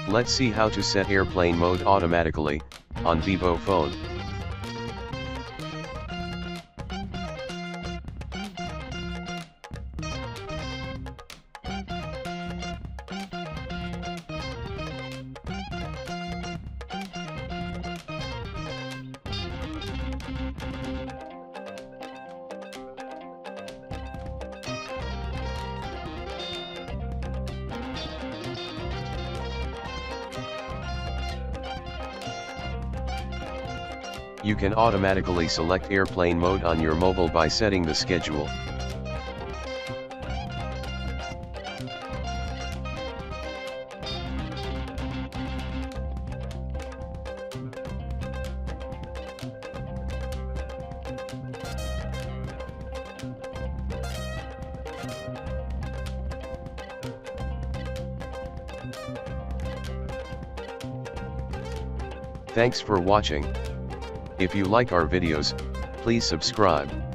Let's see how to set airplane mode automatically, on Vivo phone. You can automatically select airplane mode on your mobile by setting the schedule. Thanks for watching. If you like our videos, please subscribe.